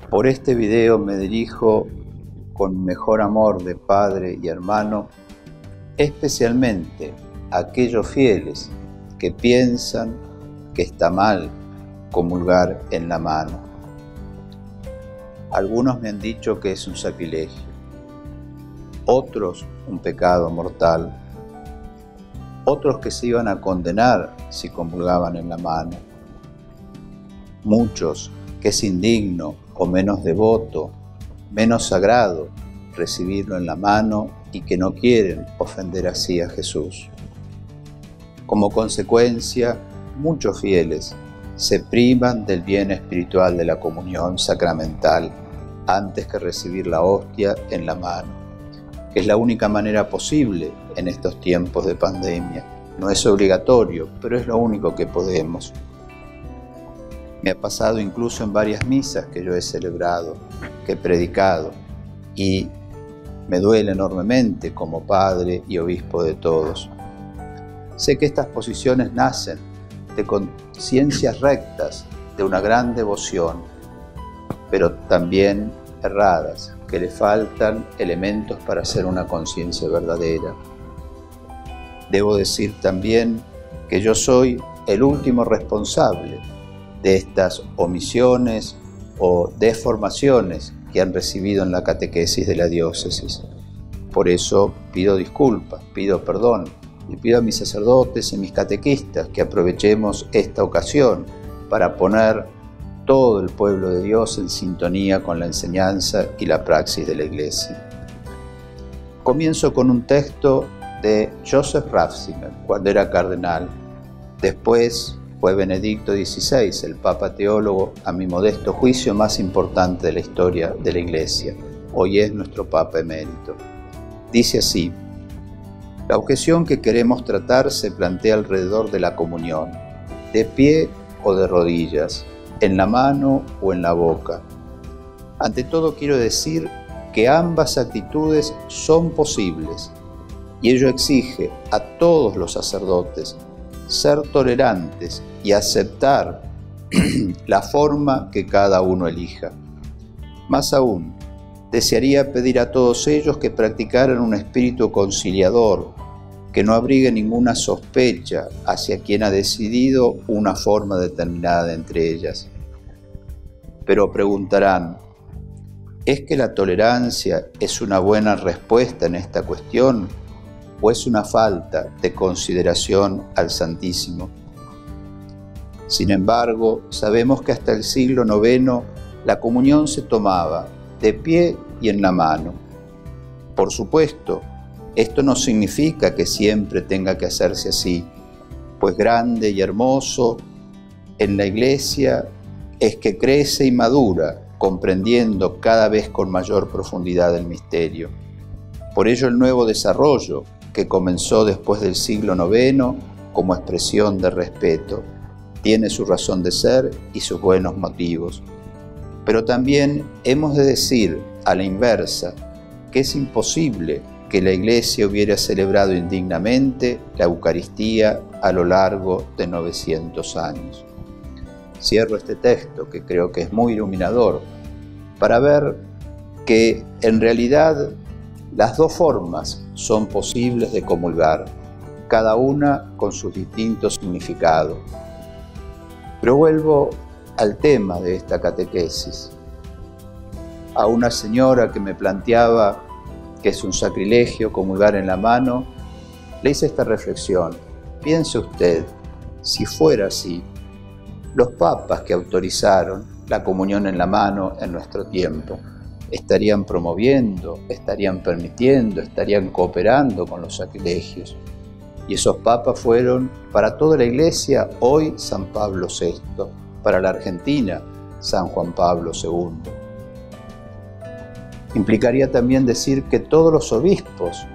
Por este video me dirijo con mejor amor de padre y hermano, especialmente a aquellos fieles que piensan que está mal comulgar en la mano. Algunos me han dicho que es un sacrilegio, otros un pecado mortal, otros que se iban a condenar si comulgaban en la mano, muchos que es indigno o menos devoto, menos sagrado recibirlo en la mano y que no quieren ofender así a Jesús. Como consecuencia, muchos fieles se privan del bien espiritual de la comunión sacramental antes que recibir la hostia en la mano, que es la única manera posible en estos tiempos de pandemia. No es obligatorio, pero es lo único que podemos. Me ha pasado incluso en varias misas que yo he celebrado, que he predicado, y me duele enormemente como padre y obispo de todos. Sé que estas posiciones nacen de conciencias rectas, de una gran devoción, pero también erradas, que le faltan elementos para ser una conciencia verdadera. Debo decir también que yo soy el último responsable de estas omisiones o deformaciones que han recibido en la catequesis de la diócesis. Por eso pido disculpas, pido perdón y pido a mis sacerdotes y mis catequistas que aprovechemos esta ocasión para poner todo el pueblo de Dios en sintonía con la enseñanza y la praxis de la Iglesia. Comienzo con un texto de Joseph Ratzinger, cuando era cardenal. Después fue Benedicto XVI, el Papa teólogo, a mi modesto juicio, más importante de la historia de la Iglesia. Hoy es nuestro Papa emérito. Dice así: la objeción que queremos tratar se plantea alrededor de la comunión, de pie o de rodillas, en la mano o en la boca. Ante todo quiero decir que ambas actitudes son posibles, y ello exige a todos los sacerdotes ser tolerantes y aceptar la forma que cada uno elija. Más aún, desearía pedir a todos ellos que practicaran un espíritu conciliador, que no abrigue ninguna sospecha hacia quien ha decidido una forma determinada entre ellas. Pero preguntarán, ¿es que la tolerancia es una buena respuesta en esta cuestión o es una falta de consideración al Santísimo? Sin embargo, sabemos que hasta el siglo IX la comunión se tomaba de pie y en la mano. Por supuesto, esto no significa que siempre tenga que hacerse así, pues grande y hermoso en la Iglesia es que crece y madura, comprendiendo cada vez con mayor profundidad el misterio. Por ello el nuevo desarrollo, que comenzó después del siglo IX como expresión de respeto, tiene su razón de ser y sus buenos motivos. Pero también hemos de decir, a la inversa, que es imposible que la Iglesia hubiera celebrado indignamente la Eucaristía a lo largo de 900 años. Cierro este texto, que creo que es muy iluminador, para ver que en realidad las dos formas son posibles de comulgar, cada una con sus distintos significados. Pero vuelvo al tema de esta catequesis. A una señora que me planteaba que es un sacrilegio comulgar en la mano, le hice esta reflexión. Piense usted, si fuera así, los papas que autorizaron la comunión en la mano en nuestro tiempo, estarían promoviendo, estarían permitiendo, estarían cooperando con los sacrilegios. Y esos papas fueron para toda la Iglesia hoy San Pablo VI, para la Argentina San Juan Pablo II. Implicaría también decir que todos los obispos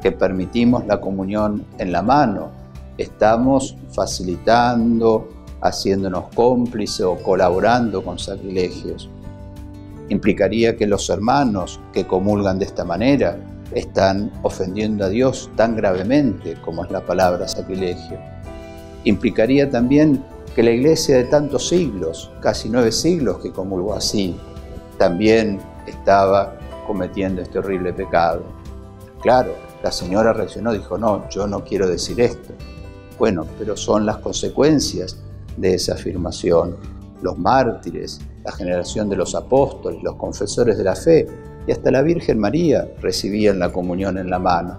que permitimos la comunión en la mano estamos facilitando, haciéndonos cómplices o colaborando con sacrilegios. Implicaría que los hermanos que comulgan de esta manera están ofendiendo a Dios tan gravemente como es la palabra sacrilegio. Implicaría también que la Iglesia de tantos siglos, casi 9 siglos que comulgó así, también estaba cometiendo este horrible pecado. Claro, la señora reaccionó, dijo, no, yo no quiero decir esto. Bueno, pero son las consecuencias de esa afirmación. Los mártires, la generación de los apóstoles, los confesores de la fe y hasta la Virgen María recibían la comunión en la mano.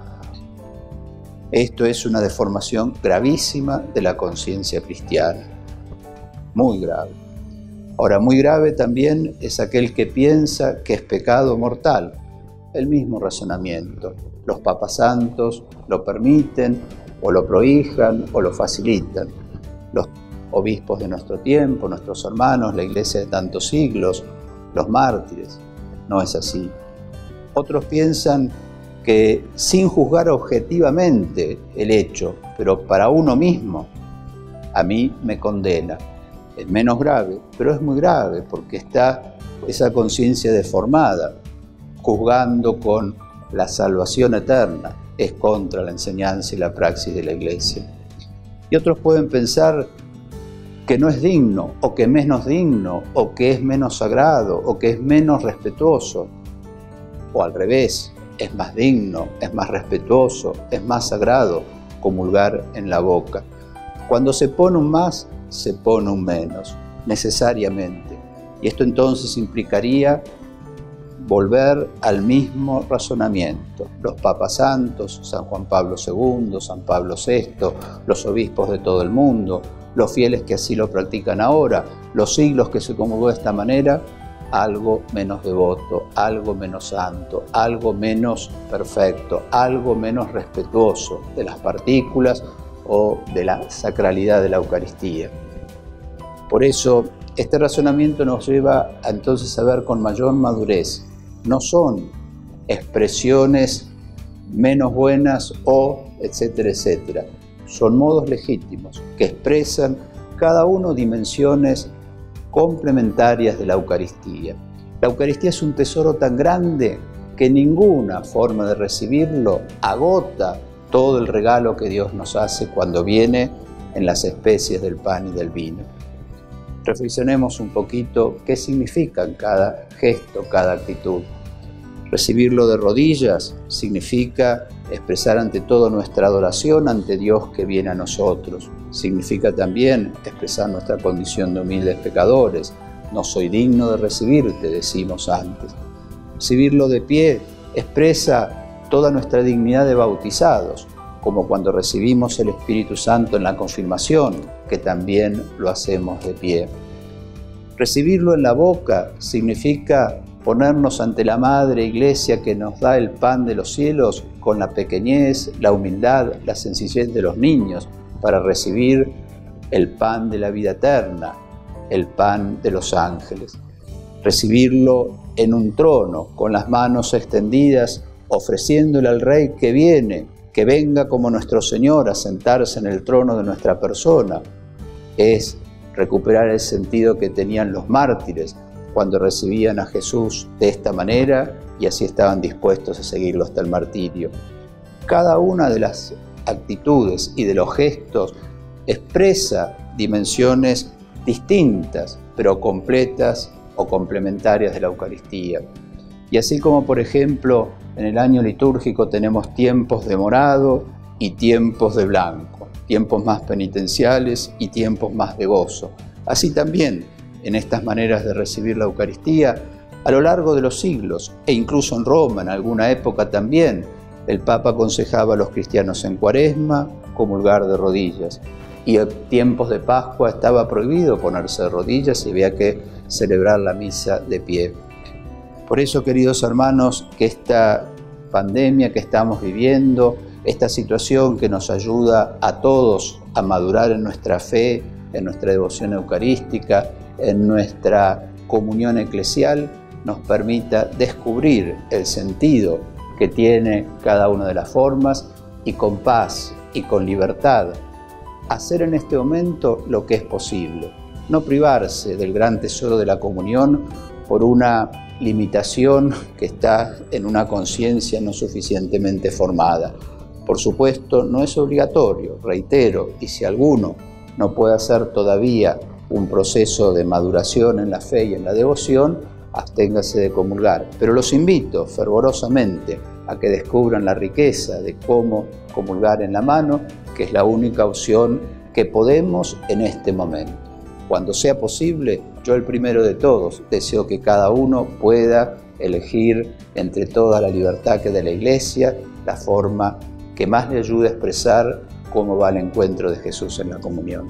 Esto es una deformación gravísima de la conciencia cristiana, muy grave. Ahora, muy grave también es aquel que piensa que es pecado mortal. El mismo razonamiento. Los papas santos lo permiten, o lo prohíjan, o lo facilitan. Los obispos de nuestro tiempo, nuestros hermanos, la iglesia de tantos siglos, los mártires. No es así. Otros piensan que sin juzgar objetivamente el hecho, pero para uno mismo, a mí me condena. Es menos grave, pero es muy grave porque está esa conciencia deformada, juzgando con la salvación eterna, es contra la enseñanza y la praxis de la Iglesia. Y otros pueden pensar que no es digno, o que es menos digno, o que es menos sagrado, o que es menos respetuoso, o al revés, es más digno, es más respetuoso, es más sagrado comulgar en la boca. Cuando se pone un más, se pone un menos, necesariamente. Y esto entonces implicaría volver al mismo razonamiento. Los papas santos, San Juan Pablo II, San Pablo VI, los obispos de todo el mundo, los fieles que así lo practican ahora, los siglos que se comulgó de esta manera, algo menos devoto, algo menos santo, algo menos perfecto, algo menos respetuoso de las partículas o de la sacralidad de la Eucaristía. Por eso, este razonamiento nos lleva entonces a ver con mayor madurez. No son expresiones menos buenas o etcétera, etcétera. Son modos legítimos que expresan cada uno dimensiones complementarias de la Eucaristía. La Eucaristía es un tesoro tan grande que ninguna forma de recibirlo agota todo el regalo que Dios nos hace cuando viene en las especies del pan y del vino. Reflexionemos un poquito qué significan cada gesto, cada actitud. Recibirlo de rodillas significa expresar ante todo nuestra adoración ante Dios que viene a nosotros. Significa también expresar nuestra condición de humildes pecadores. No soy digno de recibirte, decimos antes. Recibirlo de pie expresa toda nuestra dignidad de bautizados, como cuando recibimos el Espíritu Santo en la confirmación, que también lo hacemos de pie. Recibirlo en la boca significa ponernos ante la Madre Iglesia que nos da el pan de los cielos con la pequeñez, la humildad, la sencillez de los niños para recibir el pan de la vida eterna, el pan de los ángeles. Recibirlo en un trono, con las manos extendidas, ofreciéndole al Rey que viene, que venga como nuestro Señor a sentarse en el trono de nuestra persona, es recuperar el sentido que tenían los mártires cuando recibían a Jesús de esta manera y así estaban dispuestos a seguirlo hasta el martirio. Cada una de las actitudes y de los gestos expresa dimensiones distintas, pero completas o complementarias de la Eucaristía. Y así como, por ejemplo, en el año litúrgico tenemos tiempos de morado y tiempos de blanco, tiempos más penitenciales y tiempos más de gozo. Así también, en estas maneras de recibir la Eucaristía, a lo largo de los siglos, e incluso en Roma, en alguna época también, el Papa aconsejaba a los cristianos en Cuaresma comulgar de rodillas. Y en tiempos de Pascua estaba prohibido ponerse de rodillas y había que celebrar la misa de pie. Por eso, queridos hermanos, que esta pandemia que estamos viviendo, esta situación que nos ayuda a todos a madurar en nuestra fe, en nuestra devoción eucarística, en nuestra comunión eclesial, nos permita descubrir el sentido que tiene cada una de las formas y con paz y con libertad hacer en este momento lo que es posible. No privarse del gran tesoro de la comunión por una limitación que está en una conciencia no suficientemente formada. Por supuesto, no es obligatorio, reitero, y si alguno no puede hacer todavía un proceso de maduración en la fe y en la devoción, absténgase de comulgar. Pero los invito fervorosamente a que descubran la riqueza de cómo comulgar en la mano, que es la única opción que podemos en este momento. Cuando sea posible, yo el primero de todos, deseo que cada uno pueda elegir entre toda la libertad que da la Iglesia, la forma que más le ayude a expresar cómo va el encuentro de Jesús en la comunión.